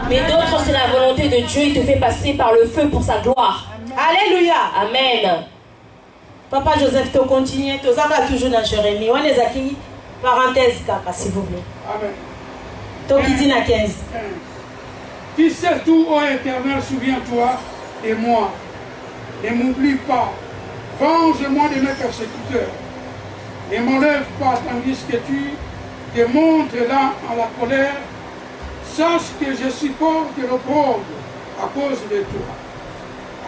Mais d'autres, c'est la volonté de Dieu. Il te fait passer par le feu pour sa gloire. Alléluia. Amen. Papa Joseph, tu continues. Tu as toujours dans Jérémie. On est aquí. Parenthèse, s'il vous plaît. Amen. Tu dis dans 15. Tu sais tout, ô Éternel, souviens-toi et moi. Ne m'oublie pas. Venge-moi de mes persécuteurs. Ne m'enlève pas tandis que tu te montres là en la colère. Sache que je supporte l'opprobre à cause de toi.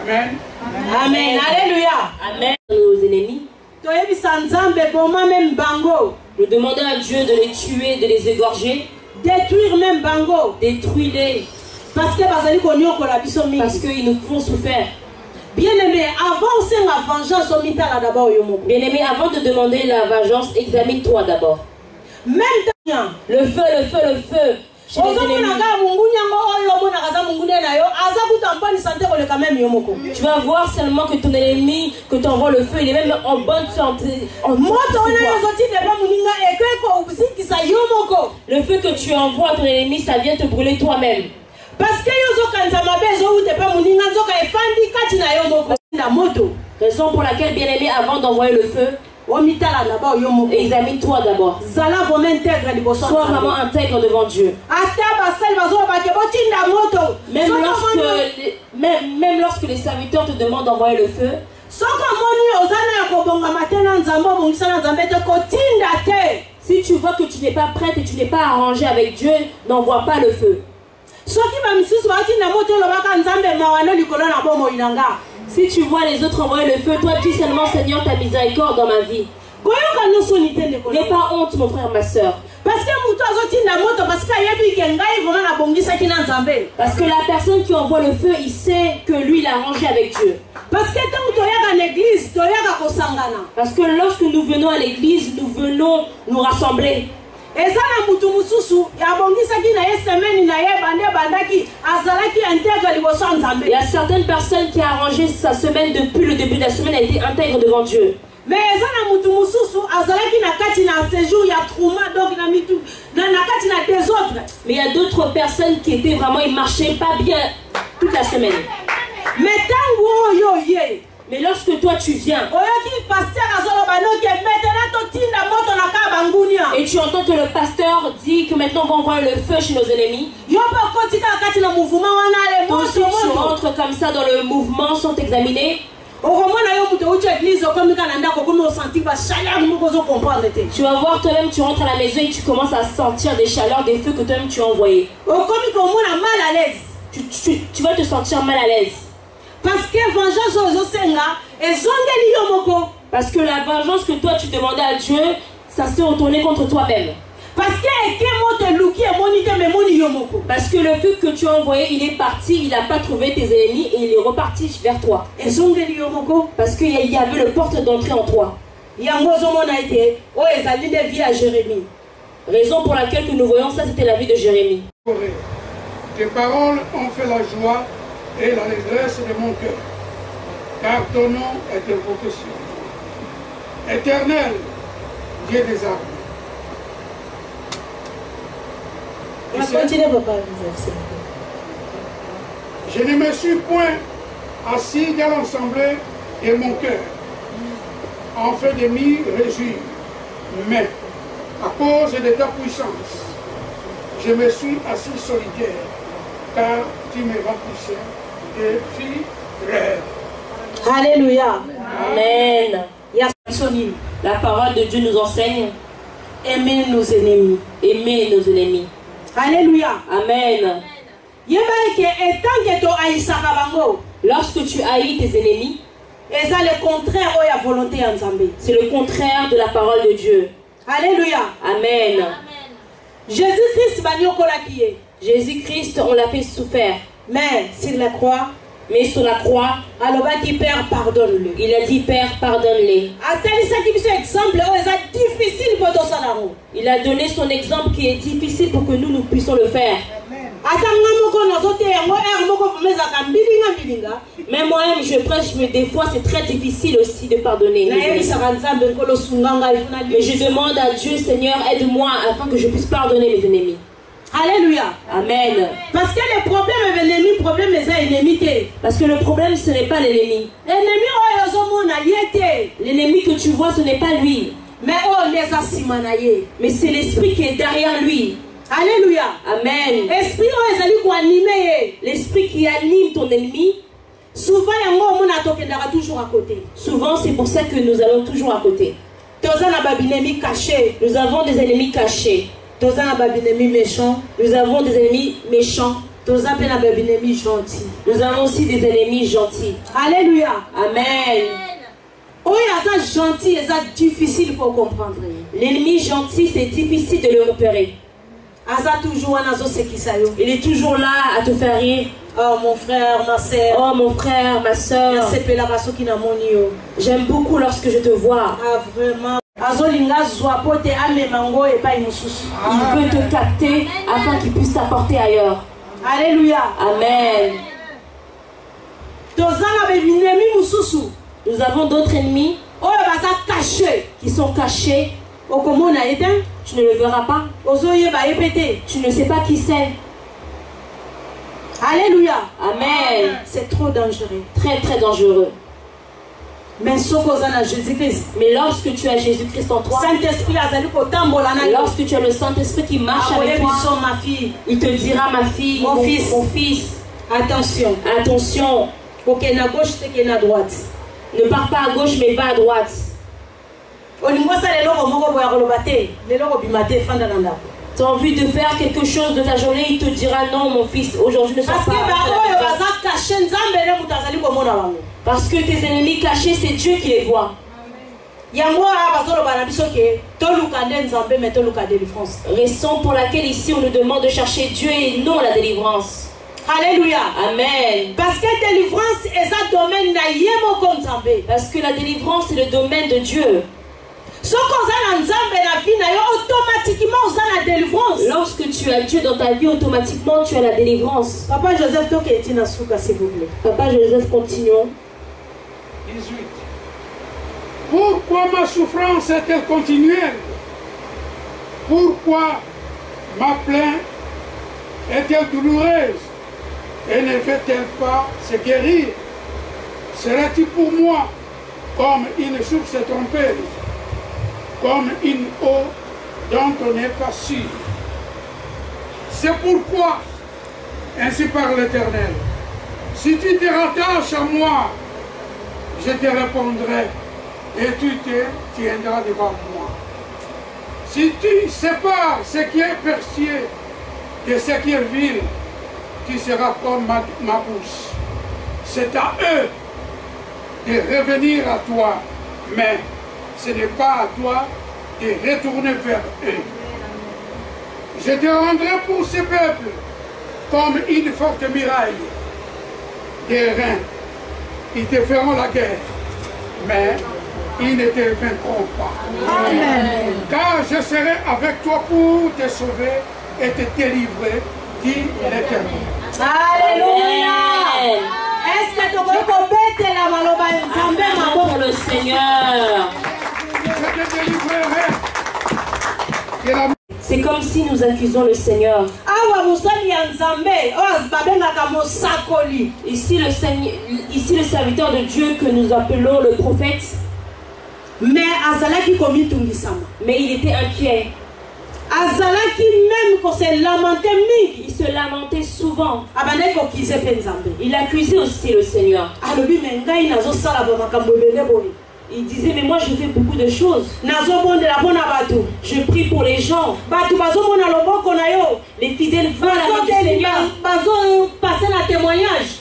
Amen. Amen. Alléluia. Amen. Nos ennemis. Nous demandons à Dieu de les tuer, de les égorger. Détruire même Bango. Détruis-les. Parce qu'ils nous font souffrir. Bien-aimé, avant c'est la vengeance au mitala d'abord. Bien-aimé, avant de demander la vengeance, examine-toi d'abord. Même le feu, le feu, le feu. Chez les ennemis. Tu vas voir seulement que ton ennemi, que tu envoies le feu, il est même en bonne santé. Le feu que tu envoies à ton ennemi, ça vient te brûler toi-même. Parce que raison pour laquelle, bien-aimé, avant d'envoyer le feu, examine-toi d'abord. Sois vraiment intègre devant Dieu. Même lorsque les serviteurs te demandent d'envoyer le feu, si tu vois que tu n'es pas prête et tu n'es pas arrangé avec Dieu, n'envoie pas le feu. Si tu vois les autres envoyer le feu, toi dis seulement Seigneur ta miséricorde dans ma vie. N'aie pas honte mon frère, ma soeur. Parce que la personne qui envoie le feu, il sait que lui il a arrangé avec Dieu. Parce que lorsque nous venons à l'église, nous venons nous rassembler. Il y a certaines personnes qui ont arrangé sa semaine depuis le début de la semaine, a été intègre devant Dieu. Mais il y a d'autres personnes qui étaient vraiment, ils marchaient pas bien toute la semaine. Mais lorsque toi tu viens et tu entends que le pasteur dit que maintenant on va envoyer le feu chez nos ennemis, toi aussi tu rentres comme ça dans le mouvement sans t'examiner. Tu vas voir toi-même, tu rentres à la maison et tu commences à sentir des chaleurs, des feux que toi-même tu as envoyés. Tu vas te sentir mal à l'aise. Parce que la vengeance que toi tu demandais à Dieu, ça s'est retourné contre toi-même. Parce que le feu que tu as envoyé, il est parti, il n'a pas trouvé tes ennemis et il est reparti vers toi. Parce qu'il y avait le porte d'entrée en toi. Raison pour laquelle que nous voyons ça, c'était la vie de Jérémie. Tes paroles ont fait la joie et l'allégresse de mon cœur, car ton nom est invoqué sur moi. Éternel, Dieu des armes. Je ne me suis point assis dans l'assemblée de mon cœur, en fait de m'y réjouir, mais à cause de ta puissance, je me suis assis solitaire, car tu me remplissais de filles rêves. Alléluia. Amen. La parole de Dieu nous enseigne. Aimer nos ennemis. Aimer nos ennemis. Alléluia. Amen. Lorsque tu haïs tes ennemis, c'est le contraire de la parole de Dieu. Alléluia. Amen. Jésus-Christ, on l'a fait souffrir. Mais sur la croix, Père, pardonne-le. Il a dit, Père, pardonne-les. Il a donné son exemple qui est difficile pour que nous puissions le faire. Mais moi-même, je prêche, mais des fois, c'est très difficile aussi de pardonner. Mais je demande à Dieu, Seigneur, aide-moi afin que je puisse pardonner mes ennemis. Alléluia. Amen. Parce que le problème est l'ennemi, problème est l'ennemi. Parce que le problème, ce n'est pas l'ennemi. L'ennemi que tu vois, ce n'est pas lui. Mais c'est l'esprit qui est derrière lui. Alléluia. Amen. L'esprit qui anime ton ennemi. Souvent, toujours à côté. Souvent, c'est pour ça que nous allons toujours à côté. Nous avons des ennemis cachés. Nous avons des ennemis méchants. Nous avons aussi des ennemis gentils. Alléluia. Amen. Gentil, c'est difficile pour comprendre. L'ennemi gentil, c'est difficile de le repérer. Il est toujours là à te faire rire. Oh mon frère, ma soeur. Oh mon frère, ma soeur. J'aime beaucoup lorsque je te vois. Ah vraiment. Il veut te capter afin qu'il puisse t'apporter ailleurs. Alléluia. Amen. Nous avons d'autres ennemis qui sont cachés. Tu ne le verras pas. Tu ne sais pas qui c'est. Alléluia. Amen. C'est trop dangereux. Très très dangereux. Mais lorsque tu as Jésus-Christ en toi, lorsque tu as le Saint-Esprit qui marche avec toi, il te dira, ma fille, mon fils, attention. Attention. À gauche, à droite. Ne pars pas à gauche, mais va à droite. Tu as envie de faire quelque chose de ta journée, il te dira non, mon fils, aujourd'hui ne sois pas. Parce que tes ennemis cachés, c'est Dieu qui les voit. Raison pour laquelle ici on nous demande de chercher Dieu et non la délivrance. Alléluia. Amen. Parce que la délivrance est un domaine de parce que la délivrance est le domaine de Dieu. Lorsque tu as Dieu dans ta vie, automatiquement tu as la délivrance. Papa Joseph, s'il vous plaît. Papa Joseph, continuons. 18. Pourquoi ma souffrance est-elle continuelle? Pourquoi ma plainte est-elle douloureuse? Et ne fait-elle pas se guérir? Serait-il pour moi comme une source trompeuse, comme une eau dont on n'est pas sûr? C'est pourquoi, ainsi parle l'Éternel, si tu te rattaches à moi, je te répondrai et tu te tiendras devant moi. Si tu sépares ce qui est précieux de ce qui est vil, tu seras comme ma bouche. C'est à eux de revenir à toi, mais ce n'est pas à toi de retourner vers eux. Je te rendrai pour ce peuple comme une forte muraille des reins. Ils te feront la guerre, mais ils ne te vaincront pas. Amen. Car je serai avec toi pour te sauver et te délivrer, dit l'Éternel. Alléluia. Est-ce que tu peux mettre la maloba pour le Seigneur? Je te délivrerai. C'est comme si nous accusons le Seigneur. Ici le serviteur de Dieu que nous appelons le prophète. Mais il était inquiet. Il se lamentait souvent. Il accusait aussi le Seigneur. Il disait, mais moi je fais beaucoup de choses. Je prie pour les gens. Les fidèles voient la main du Seigneur.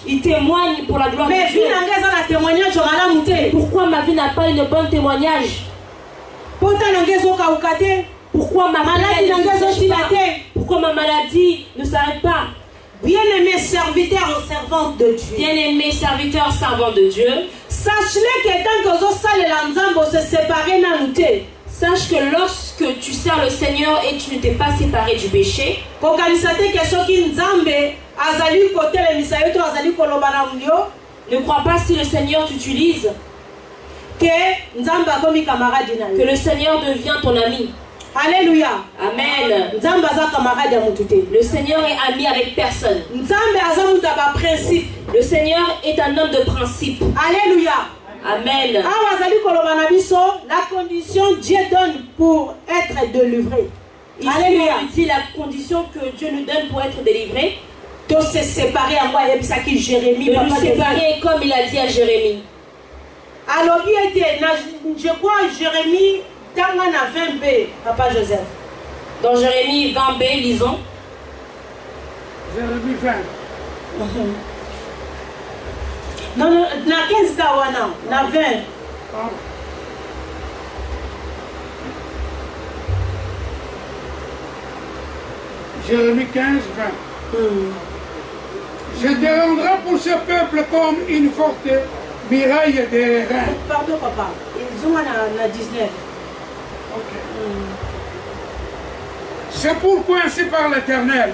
Ils témoignent pour la gloire de Dieu. Pourquoi ma vie n'a pas une bonne témoignage? Pourquoi ma maladie ne s'arrête pas? Bien-aimés serviteurs et servantes de Dieu. Bien-aimés serviteurs, servantes de Dieu. Sache-le que tant que vous se séparer dans nous. Sache que lorsque tu sers le Seigneur et tu ne t'es pas séparé du péché, ne crois pas si le Seigneur t'utilise, que le Seigneur devient ton ami. Alléluia. Amen. Le Seigneur est ami avec personne. Le Seigneur est un homme de principe. Alléluia. Amen. La condition Dieu donne pour être délivré. Alléluia. Ici, la condition que Dieu nous donne pour être délivré, de se séparer à moi, de nous séparer comme il a dit à Jérémie. Alors, je crois Jérémie dans 20b, Papa Joseph. Dans Jérémie 20b, lisons. Jérémie 20. Non, non, na 15 kawana, na 20. Jérémie 15, 20. Je te rendrai pour ce peuple comme une forte muraille des reins. Pardon, papa. Ils ont na 19. Ok. C'est pourquoi ainsi par l'Éternel,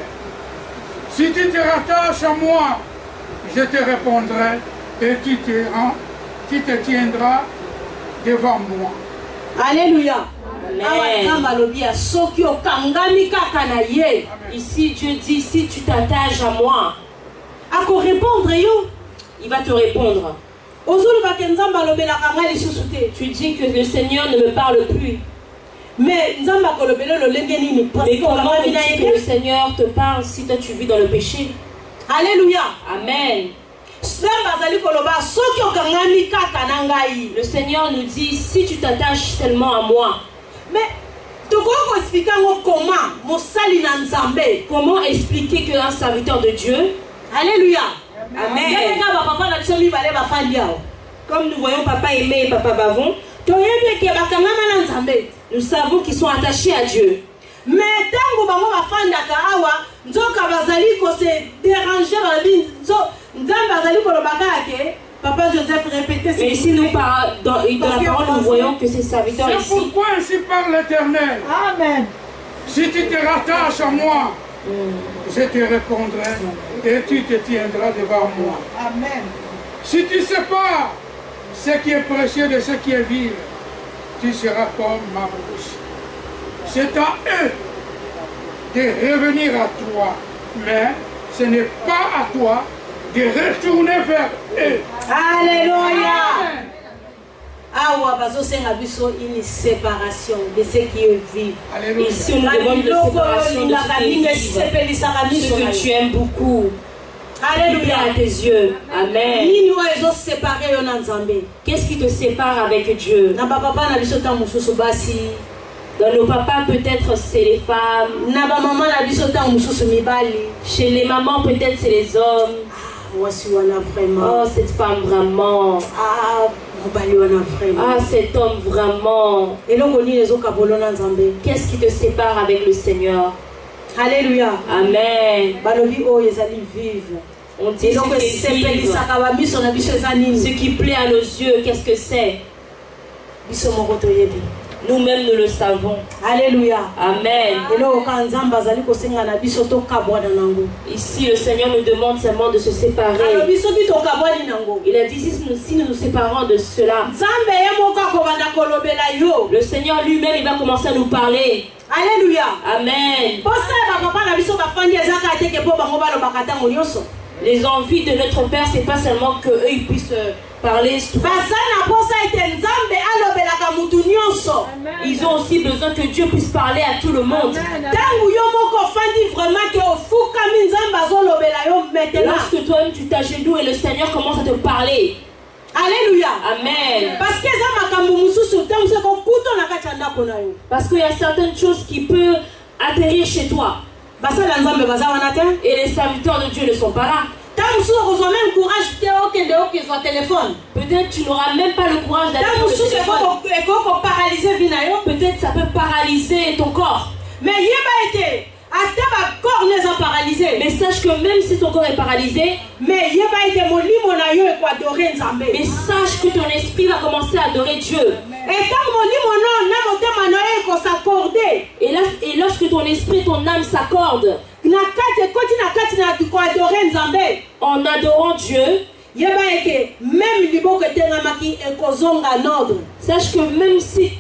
si tu te rattaches à moi, je te répondrai et tu te tiendras devant moi. Alléluia. Amen. Ici Dieu dit, si tu t'attaches à moi, il va te répondre. Tu dis que le Seigneur ne me parle plus. Mais comment tu dis que le Seigneur te parle si toi tu vis dans le péché? Alléluia. Amen. Le Seigneur nous dit, si tu t'attaches seulement à moi. Mais comment expliquer qu'un serviteur de Dieu? Alléluia. Amen. Comme nous voyons papa Aimé et papa Bavon, nous savons qu'ils sont attachés à Dieu. Mais Papa Joseph répétait. Mais ici, dans la parole, nous voyons que ces serviteurs ici. C'est pourquoi ainsi parle l'Éternel. Amen. Si tu te rattaches à moi, je te répondrai et tu te tiendras devant moi. Amen. Si tu sépares ce qui est précieux de ce qui est vil, tu seras comme ma bouche. C'est à eux de revenir à toi, mais ce n'est pas à toi de retourner vers eux. Alléluia. Une séparation de ce qui est vivre. Ici, on nous demande de séparation de ce que tu aimes beaucoup. Alléluia à tes yeux. Amen. Qu'est-ce qui te sépare avec Dieu? Dans nos papas, peut-être c'est les femmes. Chez les mamans, peut-être c'est les hommes. Oh, cette femme vraiment. Ah, cet homme vraiment. Qu'est-ce qui te sépare avec le Seigneur? Alléluia. Amen. On dit ce qui plaît à nos yeux, qu'est-ce que c'est? Nous-mêmes, nous le savons. Alléluia. Amen. Ici, le Seigneur nous demande seulement de se séparer. Il a dit, si nous nous séparons de cela, le Seigneur lui-même, il va commencer à nous parler. Alléluia. Amen. Les envies de notre Père, c'est pas seulement qu'eux ils puissent parler. Ils ont aussi besoin que Dieu puisse parler à tout le monde. Lorsque toi-même tu t'agenouilles et le Seigneur commence à te parler. Alléluia. Amen. Parce qu'il y a certaines choses qui peuvent atterrir chez toi. Et les serviteurs de Dieu ne sont pas là. Peut-être tu n'auras même pas le courage d'aller sur le téléphone. Peut-être ça peut paralyser ton corps. Mais sache que même si ton corps est paralysé, mais sache que ton esprit va commencer à adorer Dieu. Et lorsque ton esprit et ton âme s'accordent en adorant Dieu, sache que même si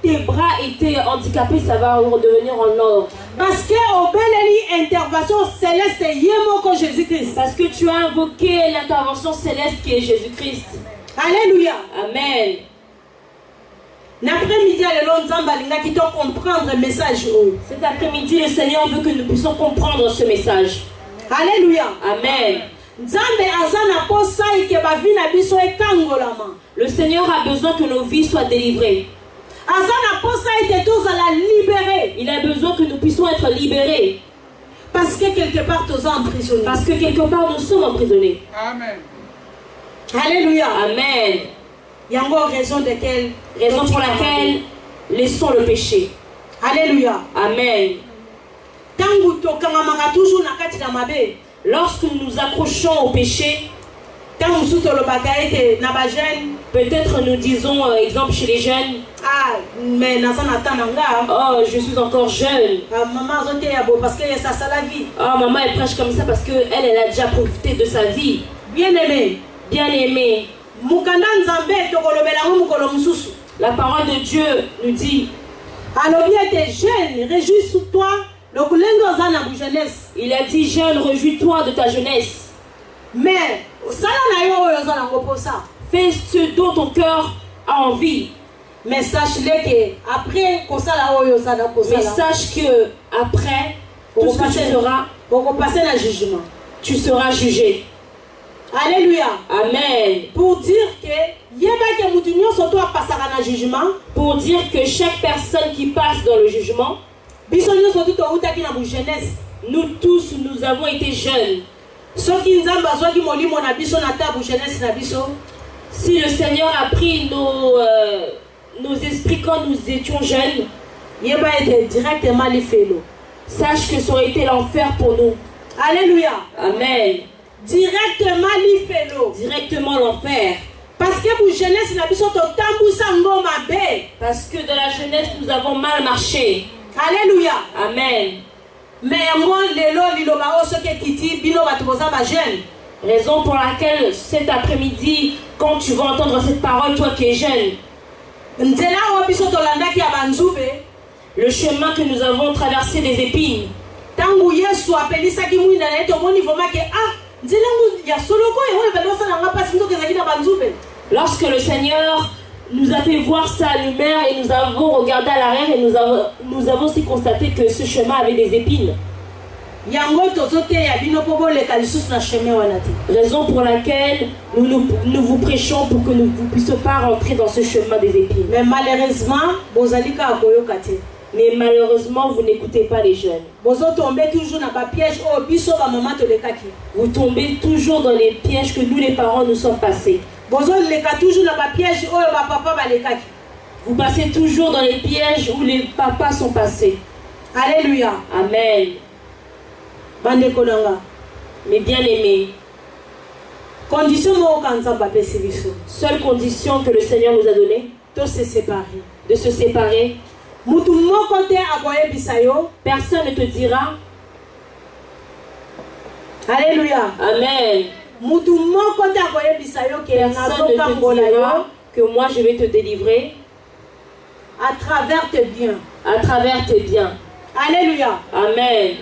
tes bras étaient handicapés, ça va redevenir en ordre. Parce que au bel intervention céleste yemoko Jésus-Christ. Parce que tu as invoqué l'intervention céleste qui est Jésus-Christ. Alléluia. Amen. L'après-midi, qui doit comprendre le message. Cet après-midi, le Seigneur veut que nous puissions comprendre ce message. Alléluia. Amen. Le Seigneur a besoin que nos vies soient délivrées. Il a besoin que nous puissions être libérés. Parce que quelque part, nous sommes emprisonnés. Parce que quelque part, nous sommes emprisonnés. Amen. Alléluia. Amen. Il y a encore raison pour laquelle laissons le péché. Alléluia. Amen. Lorsque nous nous accrochons au péché, peut-être nous disons, exemple chez les jeunes, oh, je suis encore jeune. Oh, maman elle prêche comme ça parce qu'elle a déjà profité de sa vie. Bien-aimé. Bien-aimé. La parole de Dieu nous dit, jeune, réjouis-toi. Il a dit, jeune, réjouis-toi de ta jeunesse. Mais fais ce dont ton cœur a envie. Mais sache-le que après tout ce que tu seras jugé. Alléluia. Amen. Pour dire que chaque personne qui passe dans le jugement, nous tous, nous avons été jeunes. Si le Seigneur a pris nos esprits quand nous étions jeunes, sache que ça aurait été l'enfer pour nous. Alléluia. Amen. Directement l'enfer. Parce que de la jeunesse, nous avons mal marché. Alléluia. Amen. Mais raison pour laquelle cet après-midi, quand tu vas entendre cette parole, toi qui es jeune, le chemin que nous avons traversé des épines, lorsque le Seigneur nous a fait voir sa lumière et nous avons regardé à l'arrière et nous avons aussi constaté que ce chemin avait des épines. Raison pour laquelle nous vous prêchons pour que nous ne puissions pas rentrer dans ce chemin des épines. Mais malheureusement, vous n'écoutez pas les jeunes. Vous tombez toujours dans les pièges que nous les parents nous sommes passés. Vous passez toujours dans les pièges où les papas sont passés. Alléluia. Amen. Mais bien aimés, seule condition que le Seigneur nous a donnée, de se séparer. Personne ne te dira. Alléluia. Amen. Personne ne te dira que moi je vais te délivrer à travers tes biens. À travers tes biens. Alléluia. Amen.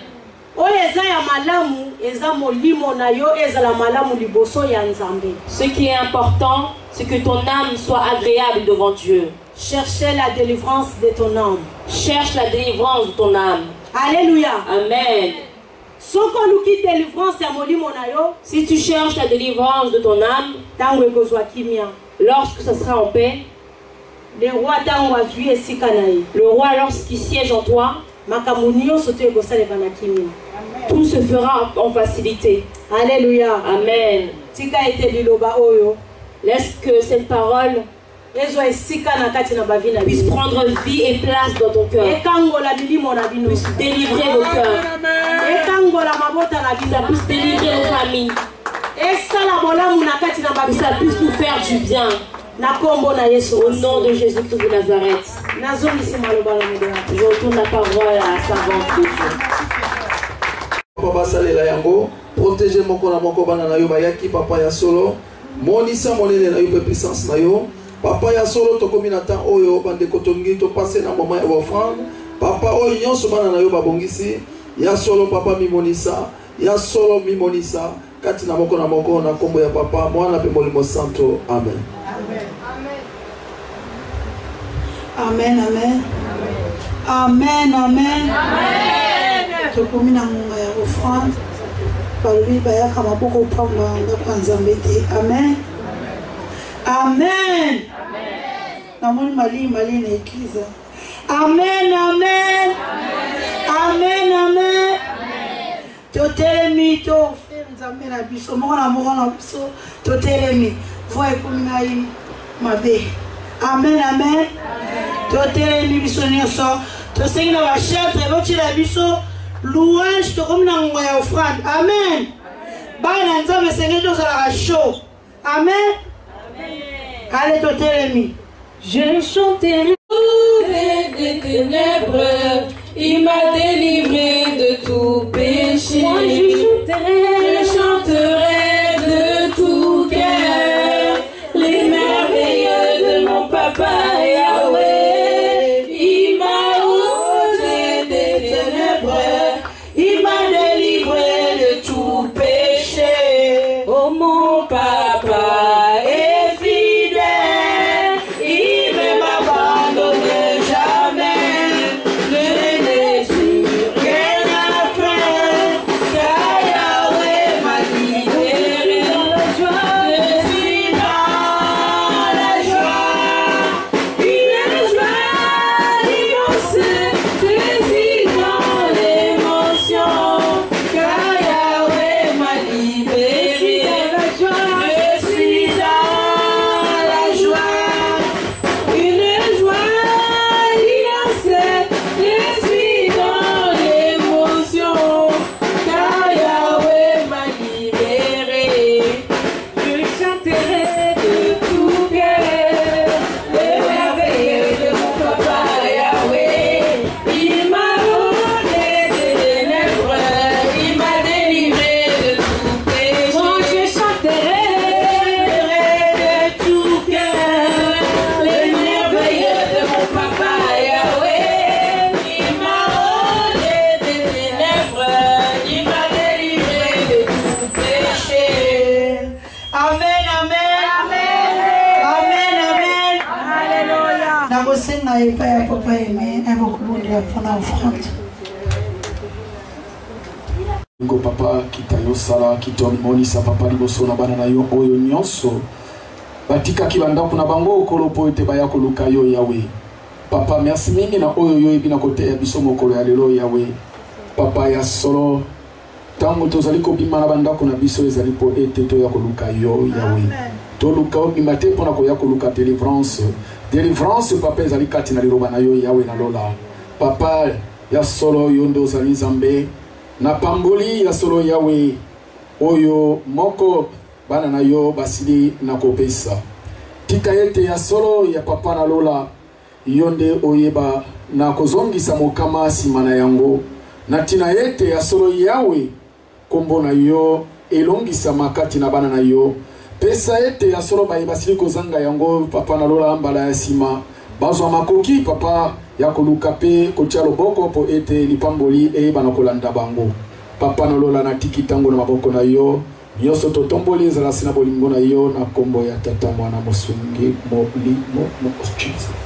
Ce qui est important, c'est que ton âme soit agréable devant Dieu. Cherchez la délivrance de ton âme. Cherche la délivrance de ton âme. Alléluia. Amen. Si tu cherches la délivrance de ton âme, lorsque ça sera en paix, le roi lorsqu'il siège en toi, tout se fera en facilité. Alléluia. Amen. Laisse que cette parole puisse prendre vie et place dans ton cœur. Puisse délivrer nos cœurs. Ça puisse délivrer nos familles. Que ça puisse nous faire du bien. Au nom de Jésus-Christ de Nazareth. Je retourne la parole à la servante de Dieu. Protégez mon bana na yo bayaki papa ya solo. Monisa monene na yo puissance na yo. Papa ya solo tokomi na temps oyo bande kotongi to passer na moment ya offrande. Papa oyo nyonso bana na yo babongisi. Ya solo papa mimonisa, ya solo mimonisa. Kati na moko na kombo ya papa mwana pe molimo santo. Amen. Amen, amen. Amen, amen. Amen. Tokomi na munga ya offrande. Balobi bayaka maboko pamba ngapa nzambe te. Amen. Amen. Namoni mali na église. Amen, amen. Amen, amen. Totelemi to fe nzambe na biso moko na biso totelemi. Voix ekomi na yi mabe. Amen, amen. Totelemi biso nyonso. Tosengi na ba chantre boti la biso louange tokomi na ngwa ya offrande. Amen. Bana nzambe sengi tozala show. Amen. Allez, totelemi. Je chanterai des ténèbres, il m'a délivré de tout péché. Moi je chanterai de tout cœur les merveilles de mon papa Yahweh. Il m'a ôté des ténèbres, il m'a délivré de tout péché. Oh mon papa est fidèle, il ne m'abandonne jamais. Je n'ai plus rien à faire, car Yahweh m'a libéré. Je suis dans la joie, une joie immense. Je suis dans l'émotion, car Yahweh m'a libéré. Je suis dans la joie, une joie immense. Je suis dans l'émotion, car Yahweh m'a libéré. Je chanterai de tout cœur les merveilles de mon papa Yahweh. Il m'a ôté des ténèbres, il m'a délivré de tout péché. Moi je chanterai de tout cœur les merveilles de mon papa Yahweh. Il m'a ôté des ténèbres, il m'a délivré de tout péché. Amen, amen. Amen, amen. Alléluia. Nakosenga epai ya papa aimé, abokubundela mpona offrande. Ngo papa kitayo sala kitomonisa papa liboso na bana na yo oyo nyonso. Batika kibanda kuna bango okolopo ete baya koluka yo Yahweh. Papa merci mingi na oyo yo ebina kote ya biso mokolo ya lelo Yahweh. Papa ya solo tango tozali kobima na bandako na biso ezali po ete to ya koluka yo Yahweh. To luka obima te pona ko ya koluka délivrance. Délivrance papa ezali kati na liloba na yo Yahweh na lola. Papa ya solo yo ndo ozali nzambe na pamboli ya solo Yahweh oyo moko bana na yo basili na kopesa. Tika ete ya solo ya papa na lola yonde oyeba na kozongisa mokama sima na yango. Na tina ete ya solo Yahweh kombo na yo elongisa makati na bana na yo. Pesa ete ya solo basili kozanga yango papa na lola mbala ya sima. Bazwa makoki papa ya koluka pe kotia loboko po ete lipamboli bana kolanda bango. Papa na lola na tiki tango na maboko na yo. Nyonso totomboli ezala sina bolingo na yo na kombo ya tata mwana mosungi mo Jesus.